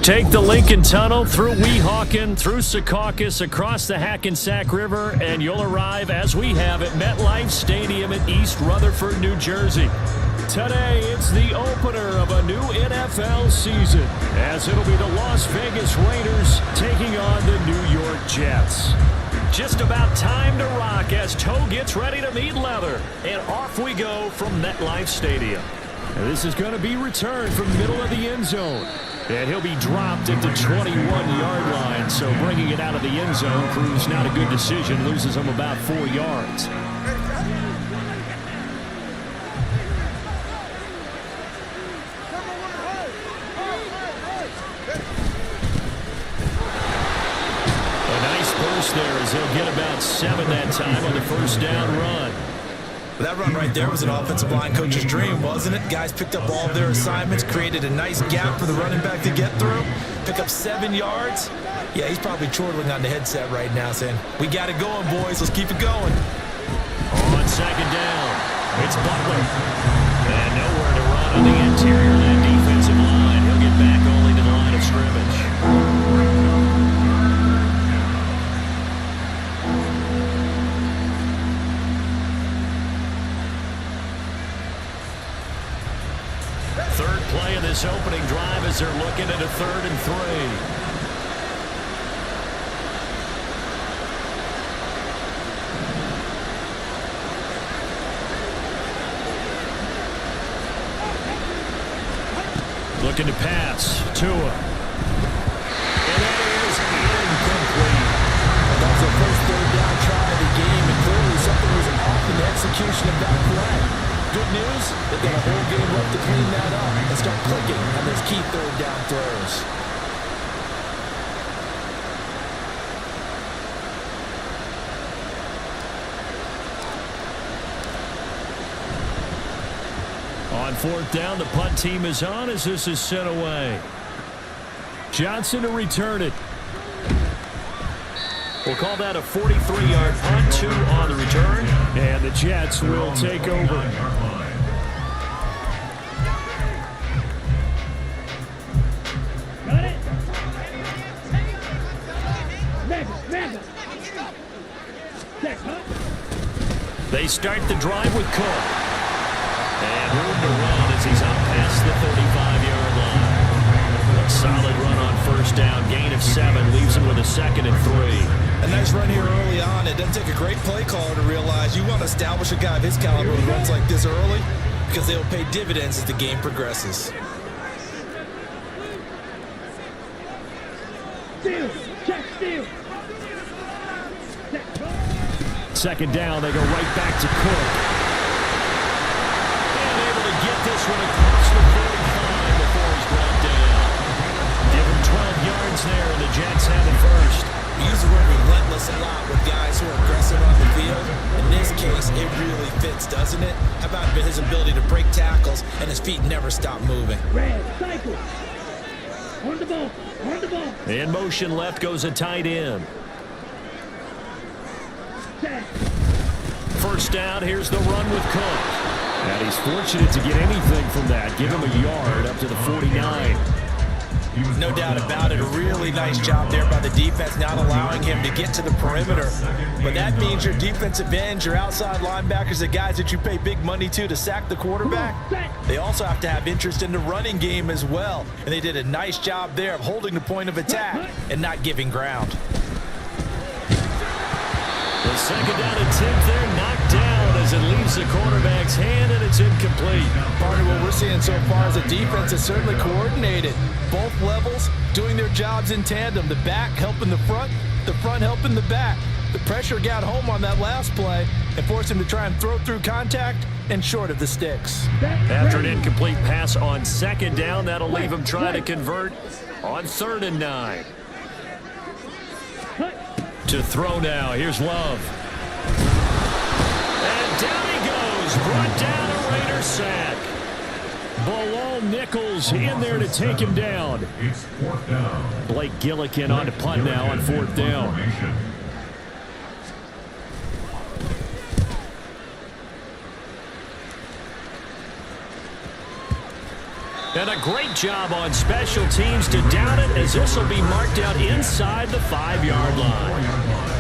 Take the Lincoln Tunnel through Weehawken, through Secaucus, across the Hackensack River, and you'll arrive, as we have, at MetLife Stadium in East Rutherford, New Jersey. Today, it's the opener of a new NFL season, as it'll be the Las Vegas Raiders taking on the New York Jets. Just about time to rock as toe gets ready to meet leather, and off we go from MetLife Stadium. And this is going to be returned from the middle of the end zone. And he'll be dropped at the 21-yard line, so bringing it out of the end zone proves not a good decision, loses him about 4 yards. A nice burst there as he'll get about 7 that time on the first down run. That run right there was an offensive line coach's dream, wasn't it? Guys picked up all of their assignments, created a nice gap for the running back to get through, pick up 7 yards. Yeah, he's probably chortling on the headset right now saying, we got it going, boys. Let's keep it going. On second down, it's Butler. And nowhere to run on the interior of that defensive line. He'll get back only to the line of scrimmage. Third play of this opening drive as they're looking at a 3rd and 3. Looking to pass. Tua. And that is incomplete. That was their first 3rd down try of the game, and clearly something was off in the execution of that play. Good news, they've got a whole game left to clean that up and start clicking on those key 3rd down throws. On 4th down, the punt team is on as this is sent away. Johnson to return it. We'll call that a 43-yard punt, 2 on the return, and the Jets will take over. They start the drive with Cook. And room to run as he's up past the 35-yard line. A solid run on first down. Gain of 7 leaves him with a 2nd and 3. A nice run here early on. It doesn't take a great play caller to realize you want to establish a guy of his caliber who runs like this early because they will pay dividends as the game progresses. Steal. Check steal. 2nd down, they go right back to Cook. And able to get this one across the 45 before he's brought down. Give him 12 yards there, and the Jets have it first. We use the word relentless a lot with guys who are aggressive on the field. In this case, it really fits, doesn't it? How about his ability to break tackles and his feet never stop moving? Red, cycle. On the ball. On the ball. In motion left goes a tight end. First down, here's the run with Cook. And he's fortunate to get anything from that. Give him a yard up to the 49. No doubt about it. A really nice job there by the defense, not allowing him to get to the perimeter. But that means your defensive ends, your outside linebackers, the guys that you pay big money to sack the quarterback, they also have to have interest in the running game as well. And they did a nice job there of holding the point of attack and not giving ground. The 2nd down attempt there knocked down as it leaves the quarterback's hand, and it's incomplete. Part of what we're seeing so far is the defense is certainly coordinated. Both levels doing their jobs in tandem. The back helping the front helping the back. The pressure got home on that last play and forced him to try and throw through contact and short of the sticks. After an incomplete pass on 2nd down, that'll leave him trying to convert on 3rd and 9. To throw now. Here's Love. And down he goes. Brought down a Raider sack. Bilal Nichols in there to take him down. Blake Gillikin on to punt now on 4th down. And a great job on special teams to down it, as this will be marked out inside the 5-yard line.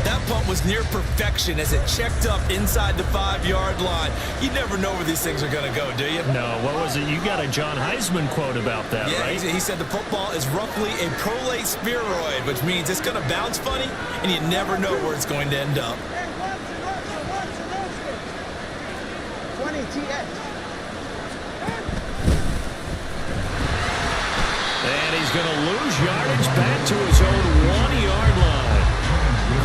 That punt was near perfection as it checked up inside the 5-yard line. You never know where these things are going to go, do you? No, what was it? You got a John Heisman quote about that, right? Yeah, he said the football is roughly a prolate spheroid, which means it's going to bounce funny, and you never know where it's going to end up. 20 TX. And he's going to lose yardage back to his own 1-yard line.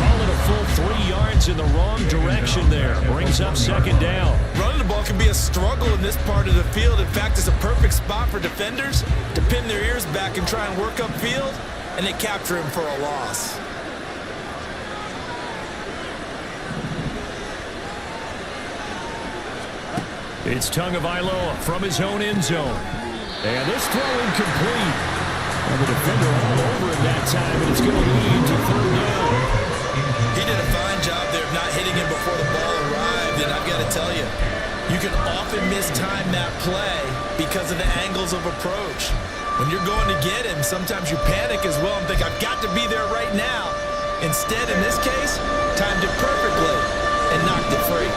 Call it a full 3 yards in the wrong direction there. Brings up second down. Running the ball can be a struggle in this part of the field. In fact, it's a perfect spot for defenders to pin their ears back and try and work upfield, and they capture him for a loss. It's Tagovailoa from his own end zone. And this throw incomplete. And the defender all over him that time, and it's going to lead to third down. He did a fine job there of not hitting him before the ball arrived, and I've got to tell you, you can often mistime that play because of the angles of approach. When you're going to get him, sometimes you panic as well and think, I've got to be there right now. Instead, in this case, timed it perfectly and knocked it free.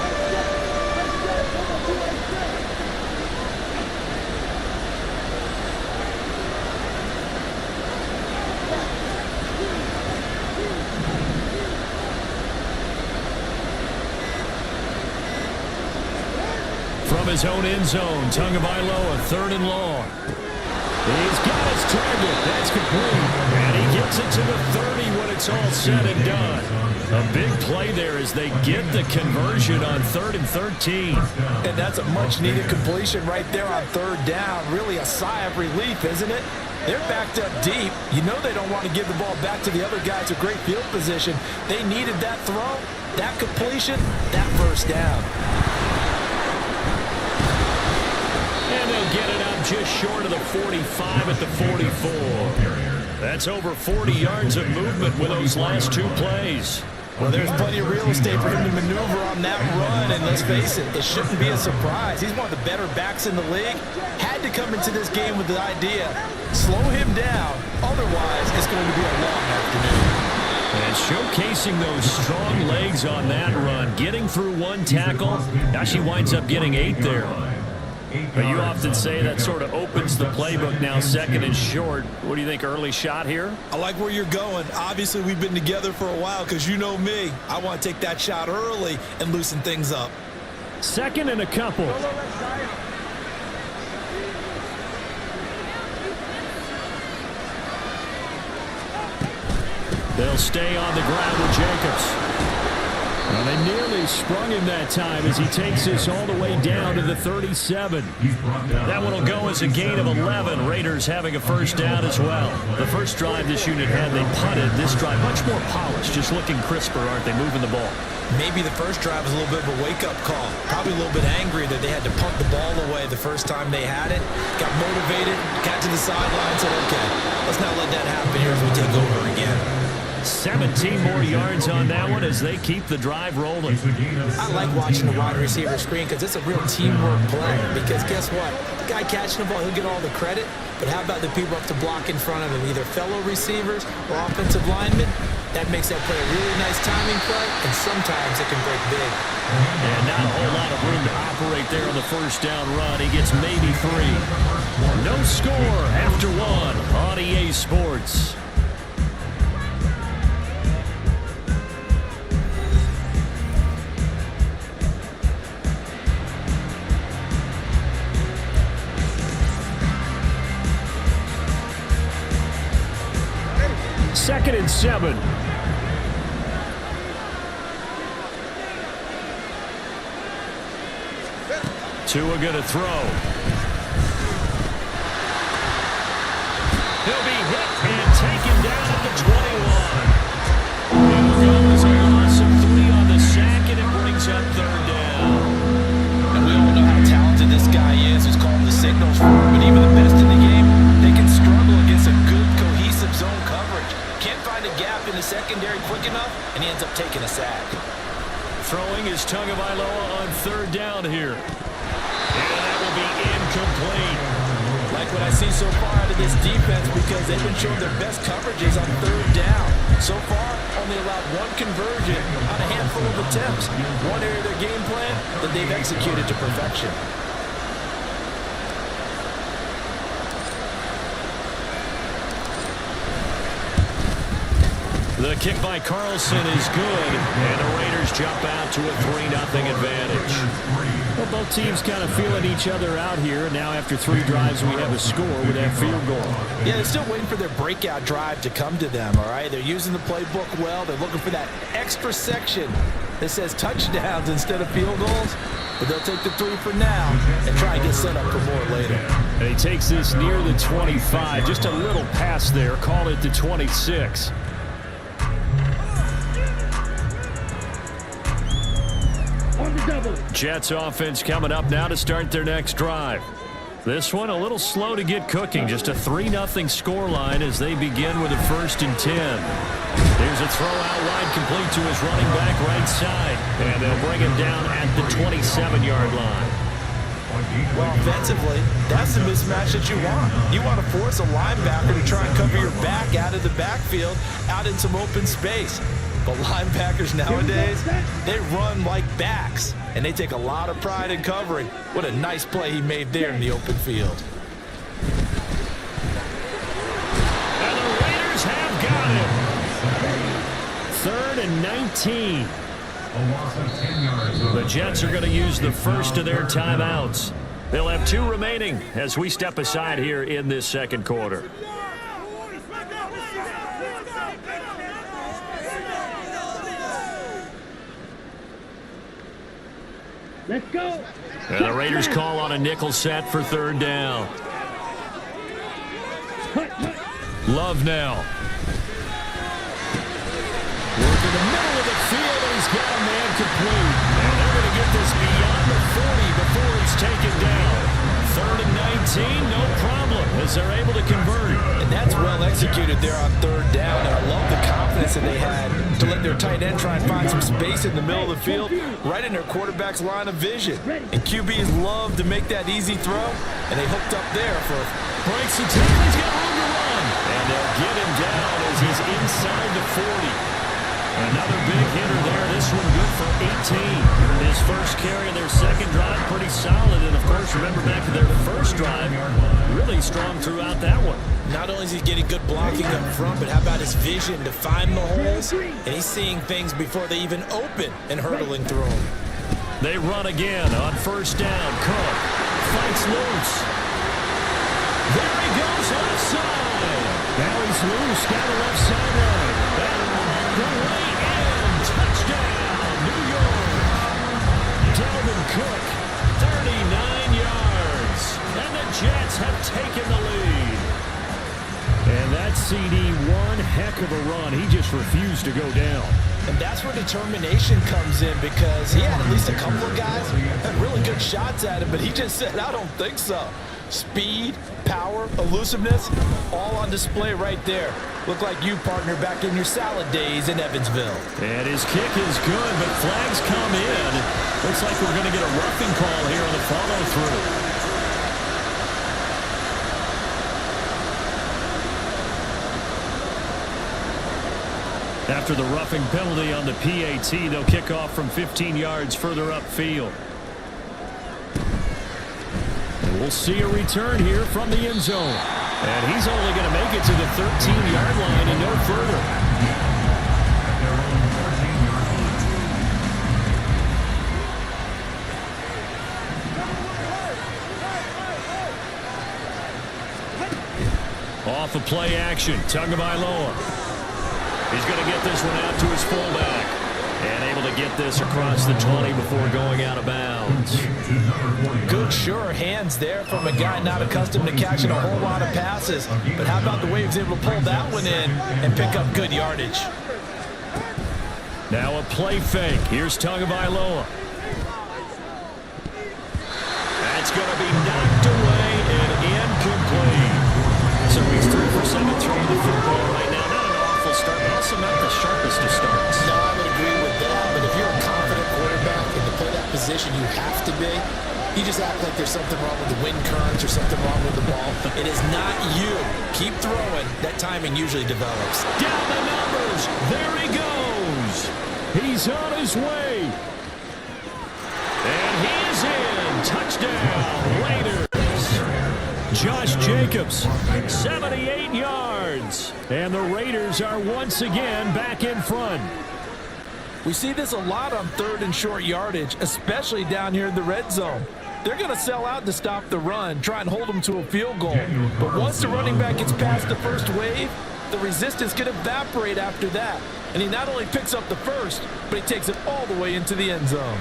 From his own end zone, Tagovailoa, third and long. He's got his target. That's complete. And he gets it to the 30 when it's all said and done. A big play there as they get the conversion on 3rd and 13. And that's a much-needed completion right there on third down. Really a sigh of relief, isn't it? They're backed up deep. You know they don't want to give the ball back to the other guys with great field position. They needed that throw, that completion, that first down. And they'll get it up just short of the 45 at the 44. That's over 40 yards of movement with those last 2 plays. Well, there's plenty of real estate for him to maneuver on that run, and let's face it, it shouldn't be a surprise. He's one of the better backs in the league. Had to come into this game with the idea, slow him down, otherwise it's going to be a long afternoon. And showcasing those strong legs on that run, getting through 1 tackle. Now she winds up getting 8 there. But you often say that sort of opens the playbook now, 2nd and short. What do you think, early shot here? I like where you're going. Obviously, we've been together for a while because you know me. I want to take that shot early and loosen things up. 2nd and a couple. They'll stay on the ground with Jacobs. Well, they nearly sprung him that time as he takes this all the way down to the 37. That one will go as a gain of 11. Raiders having a first down as well. The first drive this unit had, they punted. This drive much more polished, just looking crisper, aren't they, moving the ball? Maybe the first drive was a little bit of a wake-up call. Probably a little bit angry that they had to punt the ball away the first time they had it. Got motivated, got to the sideline, said, okay, let's not let that happen here as we take over again. 17 more yards on that one as they keep the drive rolling. I like watching the wide receiver screen because it's a real teamwork play. Because guess what? The guy catching the ball, he'll get all the credit. But how about the people up to block in front of him, either fellow receivers or offensive linemen? That makes that play a really nice timing play, and sometimes it can break big. And not a whole lot of room to operate there on the first down run. He gets maybe 3. No score after 1 on EA Sports. Second and 7. Tua going to throw. He'll be hit and taken down at the 21. It'll go as a loss of 3 on the sack, and it brings up third down. And we all know how talented this guy is who's calling the signals for him. But even the best in the game, they can struggle against a good, cohesive zone coverage. Can't find a gap in the secondary quick enough, and he ends up taking a sack. Throwing is Tagovailoa on third down here. And that will be incomplete. like what I see so far out of this defense because they've been showing their best coverages on third down. So far, only allowed one conversion on a handful of attempts. One area of their game plan that they've executed to perfection. The kick by Carlson is good, and the Raiders jump out to a 3-0 advantage. Well, both teams kind of feeling each other out here. Now, after 3 drives, we have a score with that field goal. Yeah, they're still waiting for their breakout drive to come to them, all right? They're using the playbook well. They're looking for that extra section that says touchdowns instead of field goals. But they'll take the 3 for now and try and get set up for more later. And he takes this near the 25. Just a little pass there. Call it the 26. Jets offense coming up now to start their next drive. This one a little slow to get cooking. Just a 3-0 scoreline as they begin with a 1st and 10. There's a throw out wide complete to his running back right side. And they'll bring him down at the 27-yard line. Well, offensively, that's the mismatch that you want. You want to force a linebacker to try and cover your back out of the backfield, out in some open space. But linebackers nowadays, they run like backs, and they take a lot of pride in covering. What a nice play he made there in the open field. And the Raiders have got it. 3rd and 19. The Jets are going to use the first of their timeouts. They'll have 2 remaining as we step aside here in this second quarter. Let's go. And the Raiders call on a nickel set for 3rd down. Love now. Work in the middle of the field, and he's got a man complete. And they're going to get this beyond the 40 before he's taken down. 3rd and 19, no problem, as they're able to convert. And that's well executed there on 3rd down. And I love the confidence that they had to let their tight end try and find some space in the middle of the field, right in their quarterback's line of vision. And QBs love to make that easy throw, and they hooked up there for breaks the tackle. He's got room to run. And they'll get him down as he's inside the 40. Another big hitter there. This one good for 18. His first carry of their second drive, pretty solid. And, of course, remember back to their first drive, really strong throughout that one. Not only is he getting good blocking up front, but how about his vision to find the holes? And he's seeing things before they even open and hurtling through them. They run again on 1st down. Cook fights loose. There he goes on the side. Now he's loose down the left sideline. The way in. Touchdown, New York. Dalvin Cook, 39 yards. And the Jets have taken the lead. And that CD, one heck of a run. He just refused to go down. And that's where determination comes in, because he had at least a couple of guys had really good shots at him, but he just said, I don't think so. Speed, power, elusiveness, all on display right there. Look like you, partner, back in your salad days in Evansville. And his kick is good, but flags come in. Looks like we're going to get a roughing call here on the follow-through. After the roughing penalty on the PAT, they'll kick off from 15 yards further upfield. And we'll see a return here from the end zone. And he's only going to make it to the 13-yard line and no further. Off of play action, Tagovailoa. He's going to get this one out to his fullback. And able to get this across the 20 before going out of bounds. Good, sure hands there from a guy not accustomed to catching a whole lot of passes. But how about the way he was able to pull that one in and pick up good yardage? Now a play fake. Here's Tagovailoa. That's going to be knocked away and incomplete. So he's 3 for 7 throwing the football right now. Not an awful start, but also not the sharpest of starts. No, I would agree with that. But if you're a confident quarterback and to play that position, you have to be. You just act like there's something wrong with the wind currents or something wrong with the ball. It is not you. Keep throwing. That timing usually develops. Down the numbers. There he goes. He's on his way. And he is in. Touchdown, Raiders. Josh Jacobs, 78 yards. And the Raiders are once again back in front. We see this a lot on 3rd and short yardage, especially down here in the red zone. They're going to sell out to stop the run, try and hold them to a field goal. But once the running back gets past the first wave, the resistance can evaporate after that. And he not only picks up the first, but he takes it all the way into the end zone.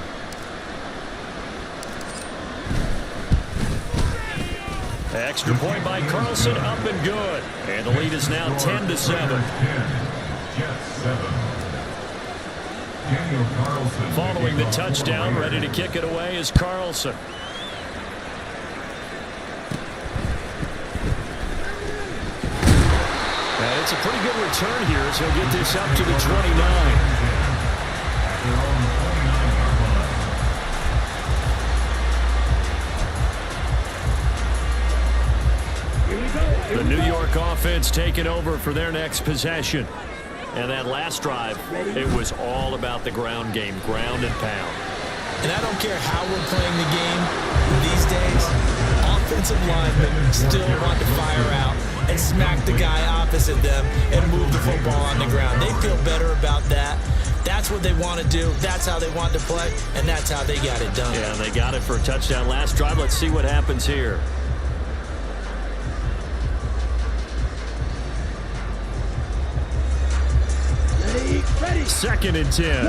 Extra point by Carlson, up and good. And the lead is now 10-7. Following the touchdown, ready to kick it away is Carlson. And it's a pretty good return here as he'll get this up to the 29. The New York offense taking over for their next possession. And that last drive, it was all about the ground game, ground and pound. And I don't care how we're playing the game these days, offensive linemen still want to fire out and smack the guy opposite them and move the football on the ground. They feel better about that. That's what they want to do. That's how they want to play, and that's how they got it done. Yeah, they got it for a touchdown last drive. Let's see what happens here. Ready. 2nd and 10.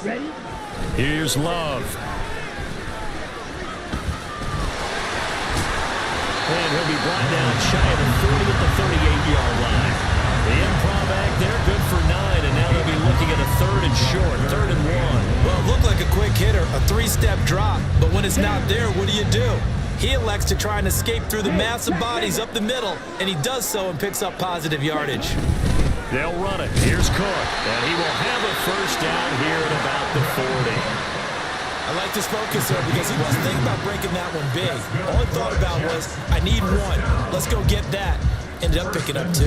Ready. Here's Love. And he'll be brought down shy of the 40 at the 38-yard line. The improv act there, good for 9, and now they'll be looking at a 3rd and short, 3rd and 1. Well, it looked like a quick hitter, a 3-step drop, but when it's not there, what do? He elects to try and escape through the massive bodies up the middle, and he does so and picks up positive yardage. They'll run it. Here's Cook, and he will have a first down here at about the 40. I like this focus there because he wasn't thinking about breaking that one big. All he thought about was, I need one. Let's go get that. Ended up picking up 2.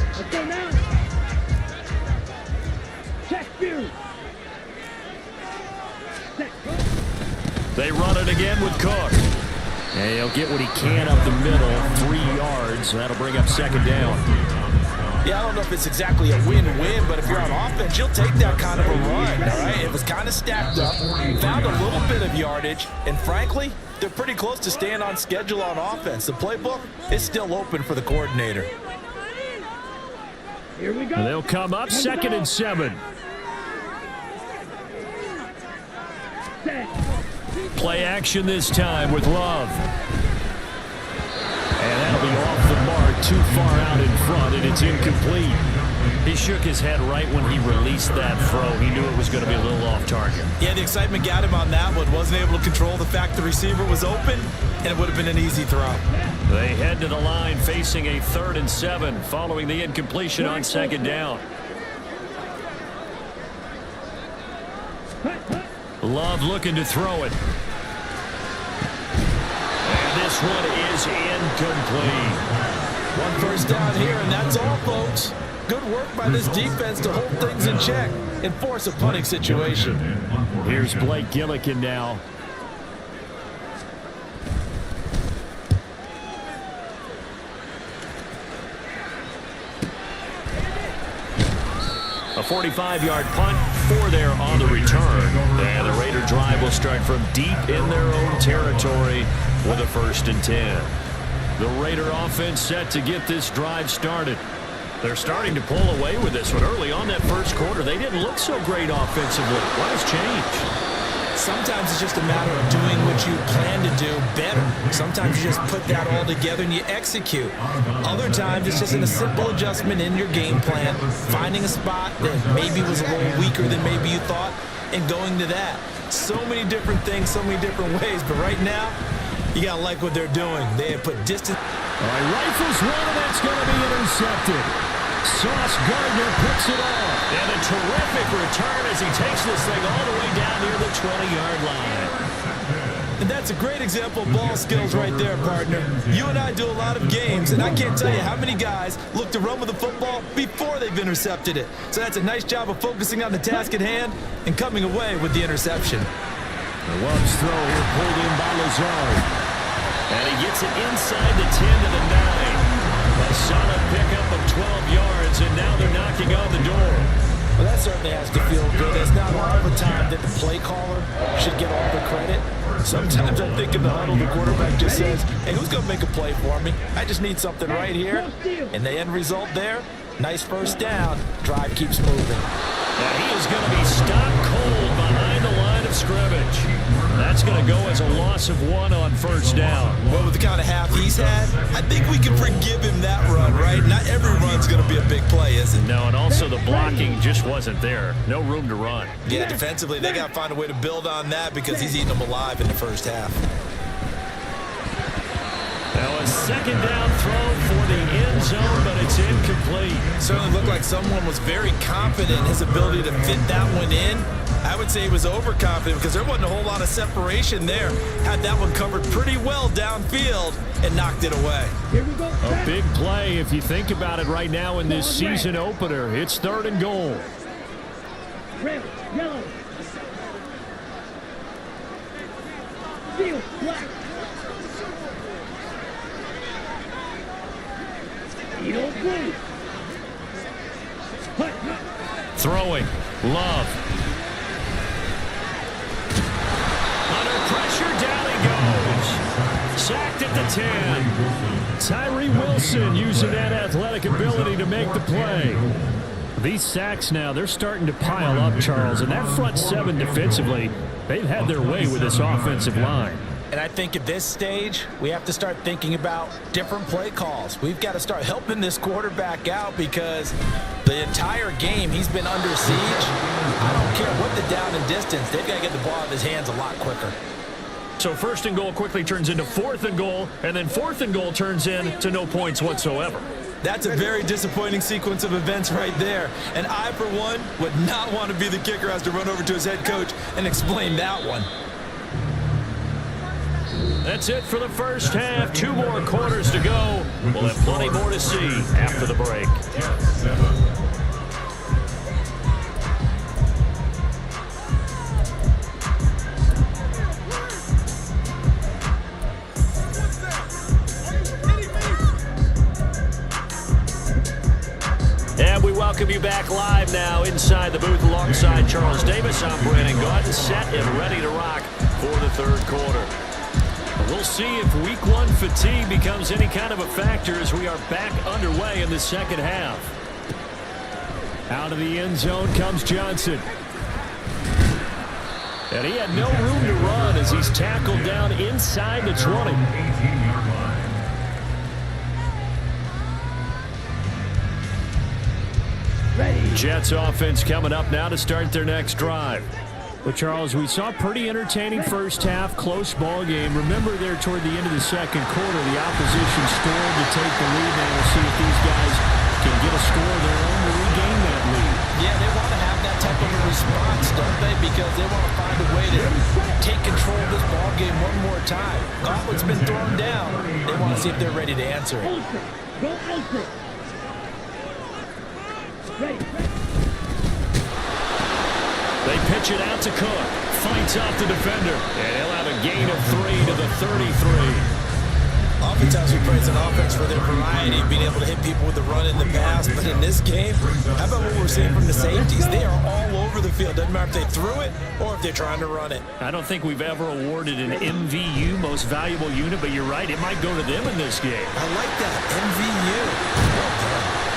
Let's go now. Check view. They run it again with Cook. And he'll get what he can up the middle, 3 yards. That'll bring up 2nd down. Yeah, I don't know if it's exactly a win-win, but if you're on offense, you'll take that kind of a run, all right? It was kind of stacked up, found a little bit of yardage, and frankly, they're pretty close to staying on schedule on offense. The playbook is still open for the coordinator. Here we go. And they'll come up 2nd and 7. Play action this time with Love. And that'll be off the mark, too far out in front, and it's incomplete. He shook his head right when he released that throw. He knew it was going to be a little off target. Yeah, the excitement got him on that one. Wasn't able to control the fact the receiver was open, and it would have been an easy throw. They head to the line facing a 3rd and 7 following the incompletion on 2nd down. Love looking to throw it. And this one is incomplete. 1 first down here, and that's all, folks. Good work by this defense to hold things in check and force a punting situation. Here's Blake Gillikin now. A 45-yard punt for there on the return. And the Raider drive will start from deep in their own territory with a 1st and 10. The Raider offense set to get this drive started. They're starting to pull away with this one. Early on that first quarter, they didn't look so great offensively. What has changed? Sometimes it's just a matter of doing what you plan to do better. Sometimes you just put that all together and you execute. Other times it's just a simple adjustment in your game plan, finding a spot that maybe was a little weaker than maybe you thought, and going to that. So many different things, so many different ways, but right now, you gotta like what they're doing. They have put distance. All right, rifles one, and that's going to be intercepted. Sauce Gardner picks it off. And a terrific return as he takes this thing all the way down near the 20-yard line. And that's a great example of ball skills right there, partner. You and I do a lot of games, and I can't tell you how many guys look to run with the football before they've intercepted it. So that's a nice job of focusing on the task at hand and coming away with the interception. The Love's throw here pulled in by Lazard. And he gets it inside the 10 to the 9. A solid pickup of 12 yards, and now they're knocking on the door. Well, that certainly has to feel good. It's not all the time that the play caller should get all the credit. Sometimes I think in the huddle, the quarterback just says, hey, who's going to make a play for me? I just need something right here. And the end result there, nice first down. Drive keeps moving. And he is going to be stopped cold behind the line of scrimmage. That's going to go as a loss of 1 on first down. Well, with the kind of half he's had, I think we can forgive him that run, right? Not every run's going to be a big play, is it? No, and also the blocking just wasn't there. No room to run. Yeah, defensively, they got to find a way to build on that because he's eating them alive in the first half. Now a second down throw for the end zone, but it's incomplete. Certainly looked like someone was very confident in his ability to fit that one in. I would say he was overconfident because there wasn't a whole lot of separation there. Had that one covered pretty well downfield and knocked it away. Here we go. A big play if you think about it right now in this season opener. It's 3rd and goal. Red, yellow. Field, black. Field, blue. Hut, hut. Throwing. Love. Under pressure, down he goes. Sacked at the 10. Tyree Wilson using that athletic ability to make the play. These sacks now, they're starting to pile up, Charles, and that front 7 defensively, they've had their way with this offensive line. And I think at this stage, we have to start thinking about different play calls. We've got to start helping this quarterback out because the entire game he's been under siege. I don't care what the down and distance, they've got to get the ball out of his hands a lot quicker. So 1st and goal quickly turns into 4th and goal, and then 4th and goal turns into no points whatsoever. That's a very disappointing sequence of events right there. And I, for one, would not want to be the kicker who has to run over to his head coach and explain that one. That's it for the first half. 2 more quarters to go. We'll have plenty more to see after the break. And we welcome you back live now inside the booth alongside Charles Davis. I'm Brandon Gaudin, set and ready to rock for the 3rd quarter. We'll see if week 1 fatigue becomes any kind of a factor as we are back underway in the 2nd half. Out of the end zone comes Johnson. And he had no room to run as he's tackled down inside the 20. Jets offense coming up now to start their next drive. Well, Charles, we saw a pretty entertaining first half, close ball game. Remember there toward the end of the 2nd quarter, the opposition scored to take the lead. Now we'll see if these guys can get a score of their own to regain that lead. Yeah, they want to have that type of a response, don't they? Because they want to find a way to take control of this ball game one more time. Gauntlet's been thrown down. They want to see if they're ready to answer it. Go Alfred. Ready. They pitch it out to Cook. Fights off the defender. And he'll have a gain of 3 to the 33. Oftentimes we praise an offense for their variety, being able to hit people with the run in the pass. But in this game, how about what we're seeing from the safeties? They are all over the field. Doesn't matter if they threw it or if they're trying to run it. I don't think we've ever awarded an MVU, most valuable unit, but you're right, it might go to them in this game. I like that, MVU. Well done.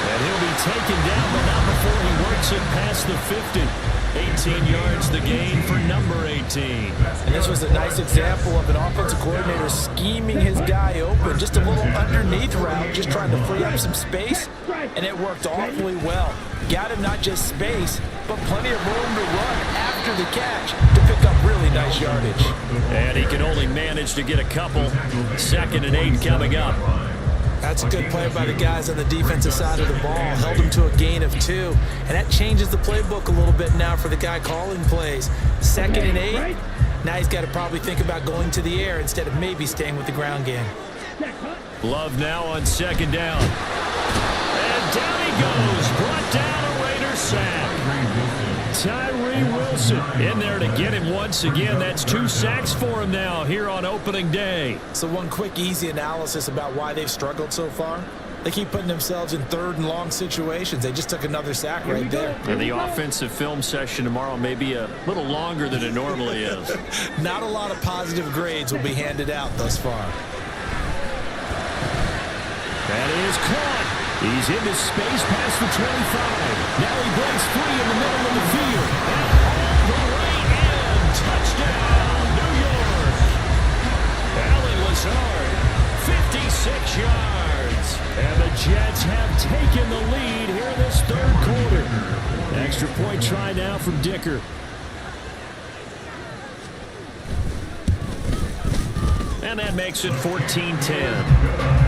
And he'll be taken down, but not before he works it past the 50. 18 yards the gain for number 18. And this was a nice example of an offensive coordinator scheming his guy open. Just a little underneath route, just trying to free up some space, and it worked awfully well. Got him not just space, but plenty of room to run after the catch to pick up really nice yardage. And he can only manage to get a couple. 2nd and 8 coming up. That's a good play by the guys on the defensive side of the ball. Held them to a gain of 2. And that changes the playbook a little bit now for the guy calling plays. 2nd and 8. Now he's got to probably think about going to the air instead of maybe staying with the ground game. Love now on 2nd down. And down he goes. Brought down a Raider sack. Tyree Wilson in there to get him once again. That's 2 sacks for him now here on opening day. So one quick, easy analysis about why they've struggled so far. They keep putting themselves in 3rd and long situations. They just took another sack right there. And the offensive film session tomorrow may be a little longer than it normally is. Not a lot of positive grades will be handed out thus far. That is caught. He's into space past the 25. Now he breaks free in the middle of the field. And all the way in. Touchdown, New York. Allen Lazard, 56 yards. And the Jets have taken the lead here this 3rd quarter. Extra point try now from Dicker. And that makes it 14-10.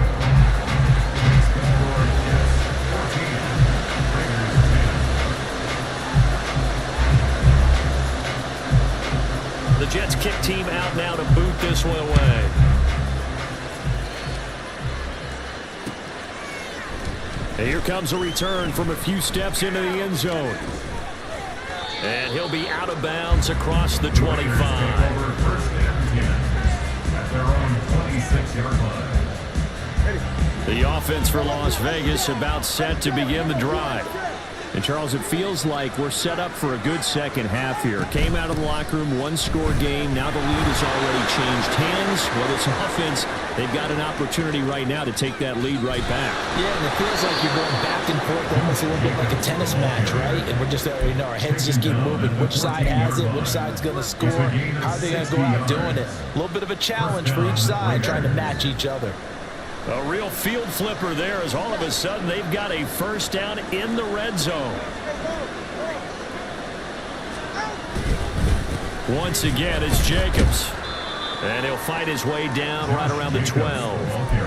The Jets kick team out now to boot this one away. And here comes a return from a few steps into the end zone. And he'll be out of bounds across the 25. The offense for Las Vegas about set to begin the drive. And, Charles, it feels like we're set up for a good second half here. Came out of the locker room, 1-score game. Now the lead has already changed hands. Well, this offense, they've got an opportunity right now to take that lead right back. Yeah, and it feels like you're going back and forth almost a little bit like a tennis match, right? And we're just, our heads just keep moving. Which side has it? Which side's going to score? How are they going to go out doing it? A little bit of a challenge for each side, trying to match each other. A real field flipper there as all of a sudden they've got a first down in the red zone. Once again, it's Jacobs. And he'll fight his way down right around the 12.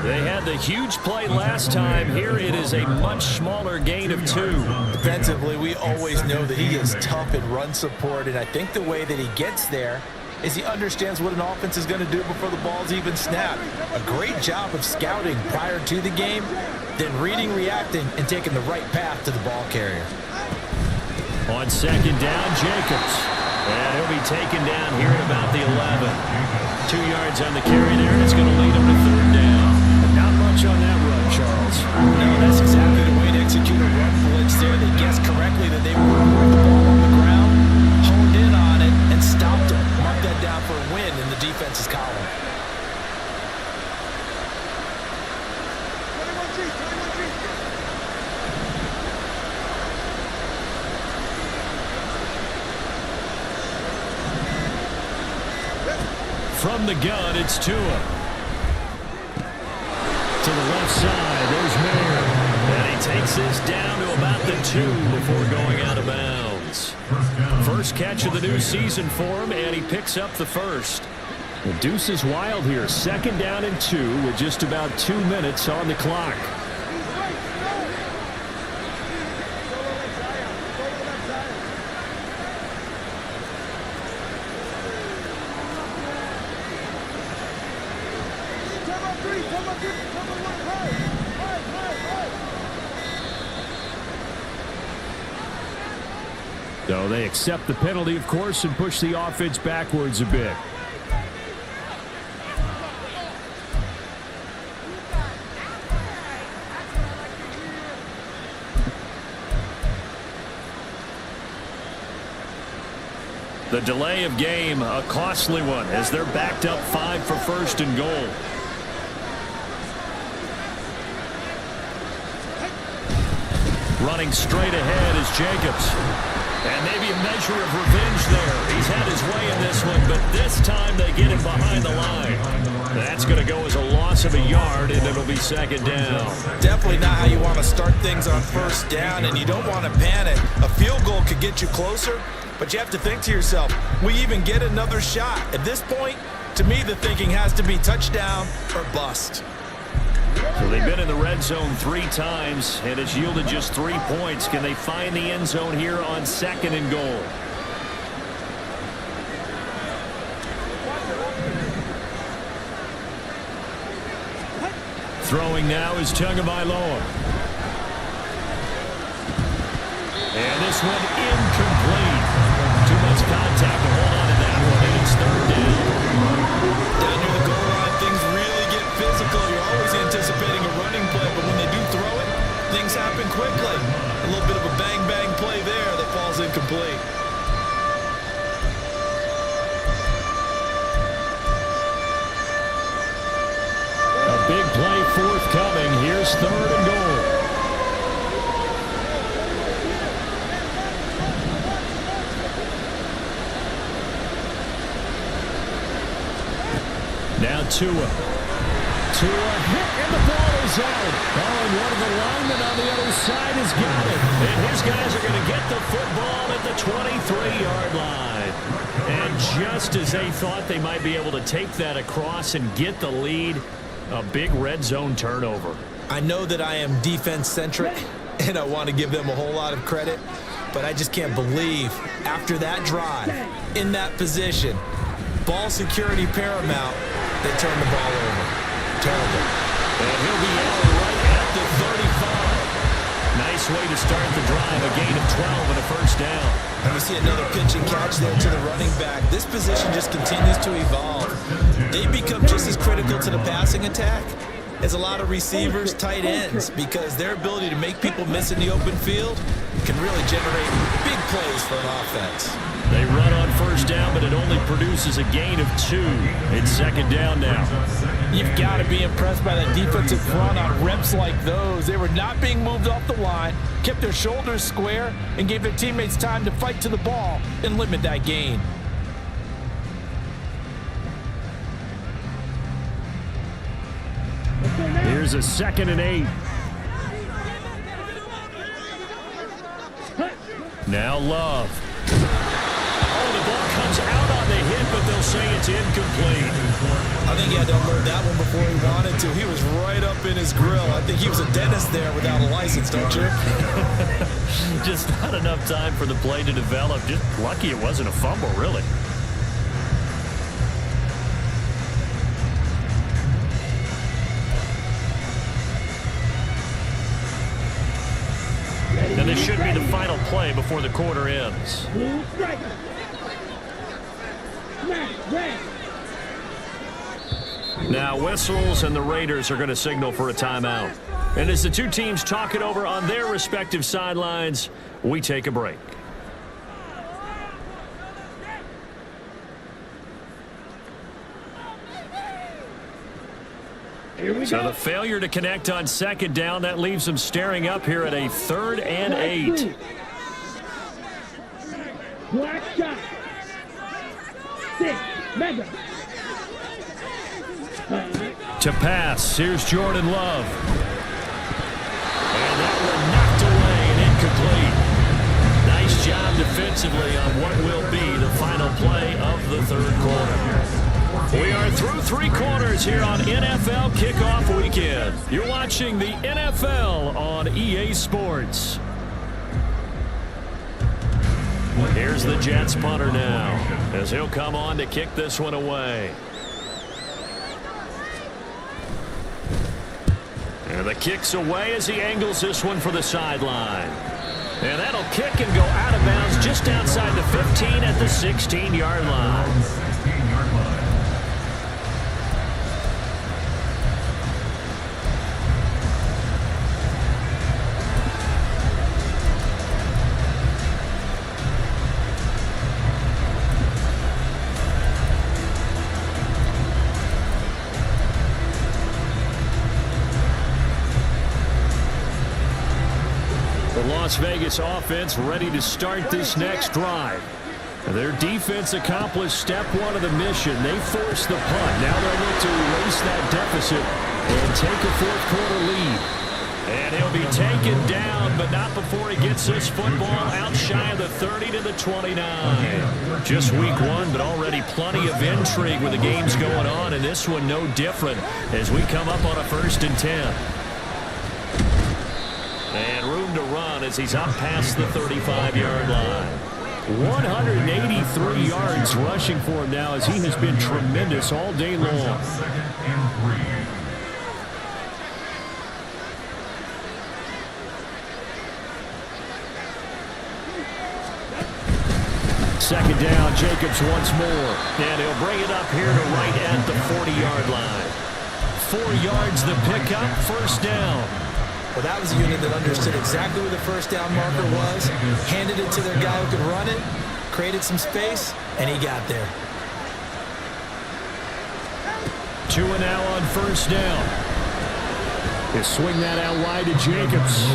They had the huge play last time. Here it is a much smaller gain of 2. Defensively, we always know that he is tough in run support, and I think the way that he gets there is he understands what an offense is going to do before the ball's even snapped. A great job of scouting prior to the game, then reading, reacting, and taking the right path to the ball carrier. On 2nd down, Jacobs. And he'll be taken down here at about the 11. 2 yards on the carry there, and it's going to lead him to 3rd down. Not much on that run, Charles. No, that's exactly the way to execute a run blitz there. They guessed correctly that they were going to move the ball on the ground, honed in on it, and stopped it. Mark that down for a win in the defense's column. From the gun, it's Tua. To the left side, there's Mayer. And he takes this down to about the 2 before going out of bounds. First catch of the new season for him, and he picks up the first. The deuce is wild here. 2nd down and 2 with just about 2 minutes on the clock. So they accept the penalty, of course, and push the offense backwards a bit. The delay of game, a costly one, as they're backed up 5 for 1st and goal. Running straight ahead is Jacobs. And maybe a measure of revenge there. He's had his way in this one, but this time they get him behind the line. That's going to go as a loss of a yard, and it'll be 2nd down. Definitely not how you want to start things on 1st down, and you don't want to panic. A field goal could get you closer, but you have to think to yourself, we even get another shot. At this point, to me, the thinking has to be touchdown or bust. So they've been in the red zone 3 times, and it's yielded just 3 points. Can they find the end zone here on 2nd and goal? Throwing now is Tagovailoa. And this one incomplete. Too much contact to hold on to that one, and it's 3rd down. Down near the goal line, things really get physical. You're always anticipating a running play, but when they do throw it, things happen quickly. A little bit of a bang-bang play there that falls incomplete. A big play forthcoming. Here's 3rd and goal. Now Tua hit, and the ball is out. Oh, and one of the linemen on the other side has got it. And his guys are going to get the football at the 23-yard line. And just as they thought they might be able to take that across and get the lead, a big red zone turnover. I know that I am defense-centric, and I want to give them a whole lot of credit, but I just can't believe after that drive, in that position, ball security paramount, they turn the ball over. Terrible. And he'll be out right at the 35. Nice way to start the drive, a gain of 12 and a 1st down. And we see another pitch and catch there to the running back. This position just continues to evolve. They become just as critical to the passing attack as a lot of receivers, tight ends, because their ability to make people miss in the open field can really generate big plays for an offense. They run on 1st down, but it only produces a gain of 2. It's 2nd down now. You've got to be impressed by that defensive front on reps like those. They were not being moved off the line, kept their shoulders square, and gave their teammates time to fight to the ball and limit that gain. Here's a 2nd and 8. Now Love. Oh, the ball comes out on the hit, but they'll say it's incomplete. I think he had to unload that one before he wanted to. He was right up in his grill. I think he was a dentist there without a license, don't you? Just not enough time for the play to develop. Just lucky it wasn't a fumble, really. And this should be the final play before the quarter ends. Now whistles, and the Raiders are going to signal for a timeout. And as the two teams talk it over on their respective sidelines, we take a break. So the failure to connect on 2nd down, that leaves them staring up here at a 3rd and 8. Black shot. 6. Mega. To pass, here's Jordan Love. And that one knocked away and incomplete. Nice job defensively on what will be the final play of the 3rd quarter. We are through 3 quarters here on NFL Kickoff Weekend. You're watching the NFL on EA Sports. Here's the Jets punter now, as he'll come on to kick this one away. And the kick's away as he angles this one for the sideline. And that'll kick and go out of bounds just outside the 15 at the 16-yard line. Las Vegas offense ready to start this next drive. Their defense accomplished step 1 of the mission. They forced the punt. Now they'll look to erase that deficit and take a 4th quarter lead. And he'll be taken down, but not before he gets this football out shy of the 30 to the 29. Just week one, but already plenty of intrigue with the games going on, and this one no different as we come up on a 1st and 10. And room to run as he's up past the 35-yard line. 183 yards rushing for him now as he has been tremendous all day long. Second down, Jacobs once more. And he'll bring it up here to right at the 40-yard line. 4 yards the pickup, 1st down. Well, that was a unit that understood exactly where the 1st down marker was, handed it to their guy who could run it, created some space, and he got there. 2 and now on 1st down. They swing that out wide to Jacobs.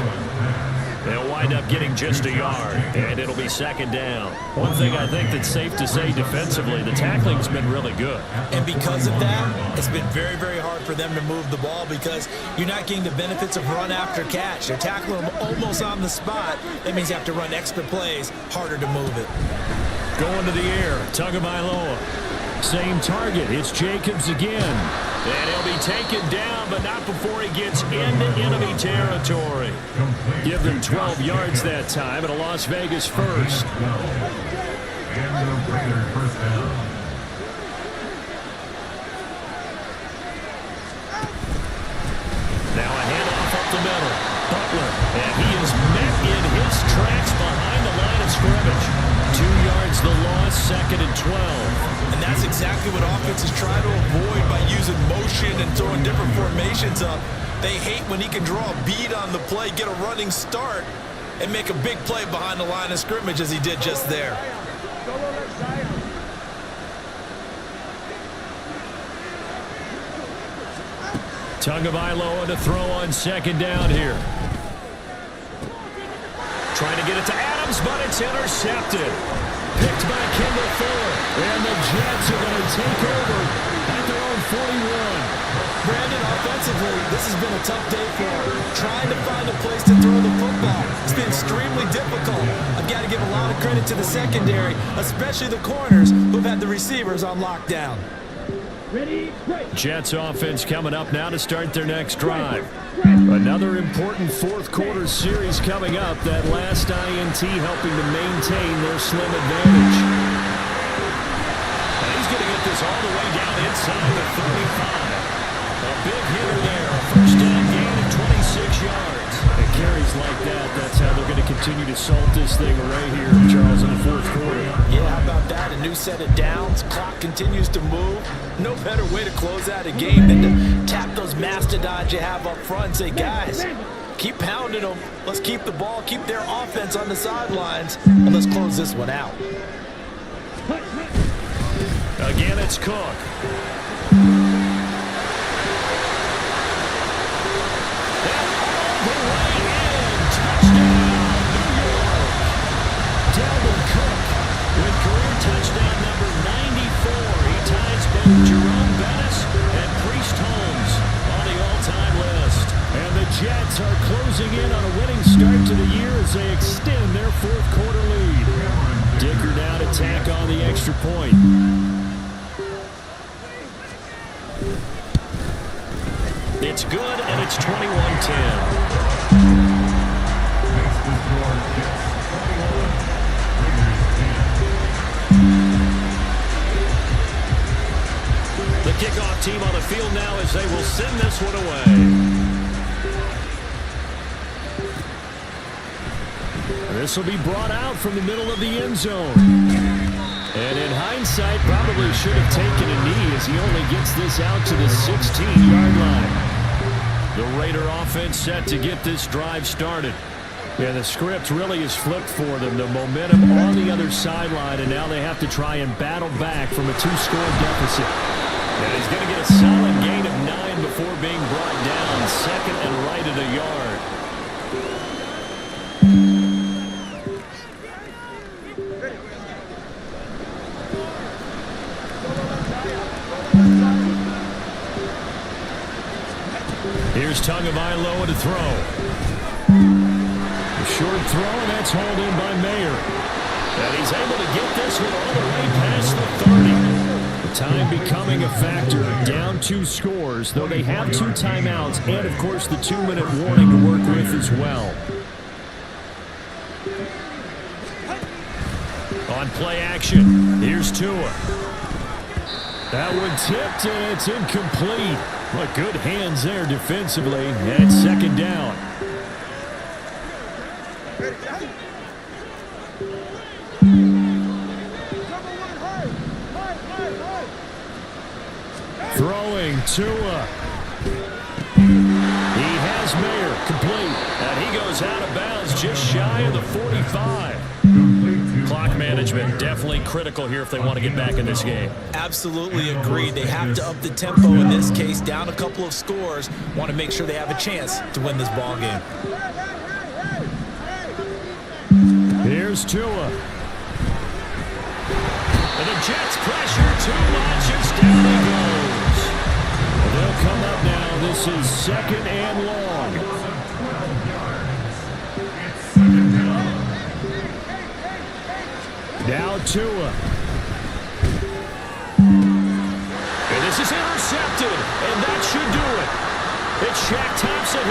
They'll wind up getting just a yard, and it'll be 2nd down. One thing I think that's safe to say defensively, the tackling's been really good. And because of that, it's been very, very hard for them to move the ball because you're not getting the benefits of run after catch. They're tackling them almost on the spot. That means you have to run extra plays, harder to move it. Going to the air, Tagovailoa. Same target, it's Jacobs again. And he'll be taken down, but not before he gets into enemy territory. Give them 12 yards that time, and a Las Vegas first. Now a handoff up the middle. Butler, and he is met in his tracks behind the line of scrimmage. 2 yards the loss, 2nd and 12. And that's exactly what offenses try to avoid by using motion and throwing different formations up. They hate when he can draw a bead on the play, get a running start, and make a big play behind the line of scrimmage as he did just there. Tagovailoa to throw on 2nd down here. Trying to get it to Adams, but it's intercepted. Picked by Kendall Fuller. And the Jets are going to take over at their own 41. Brandon, offensively, this has been a tough day for him. Trying to find a place to throw the football. It's been extremely difficult. I've got to give a lot of credit to the secondary, especially the corners who've had the receivers on lockdown. Ready, right. Jets offense coming up now to start their next drive. Another important 4th quarter series coming up. That last INT helping to maintain their slim advantage. And he's going to get this all the way down inside the 35. A big hitter there. 1st down gain of 26 yards. And carries like that, that's how they're going to continue to salt this thing right here, Charles, in the 4th quarter. Yeah, how about that? A new set of downs. Clock continues to move. No better way to close out a game than to tap those mastodons you have up front and say, guys, keep pounding them. Let's keep the ball, keep their offense on the sidelines, and let's close this one out. Again, it's Cook. Jerome Bettis and Priest Holmes on the all-time list. And the Jets are closing in on a winning start to the year as they extend their 4th quarter lead. Dicker now to tack on the extra point. It's good, and it's 21-10. The kickoff team on the field now as they will send this one away. This will be brought out from the middle of the end zone. And in hindsight, probably should have taken a knee as he only gets this out to the 16-yard line. The Raider offense set to get this drive started. Yeah, the script really is flipped for them. The momentum on the other sideline, and now they have to try and battle back from a 2-score deficit. And he's going to get a solid gain of 9 before being brought down. 2nd and right at a yard. Here's Tagovailoa to throw. A short throw, and that's hauled in by Mayer. And he's able to get this one all the way past the 30. The time becoming a factor. Down 2 scores, though they have 2 timeouts and, of course, the 2-minute warning to work with as well. On play action, here's Tua. That one tipped, and it's incomplete. But good hands there defensively, and it's second down. Throwing Tua. He has Mayer complete, and he goes out of bounds just shy of the 45. Clock management definitely critical here if they want to get back in this game. Absolutely agreed. They have to up the tempo in this case, down a couple of scores. Want to make sure they have a chance to win this ball game. Here's Tua. And the Jets pressure too much as down he goes. They'll come up now. This is second and long. Now Tua. And this is intercepted, and that should do it. It's Shaq Thompson here.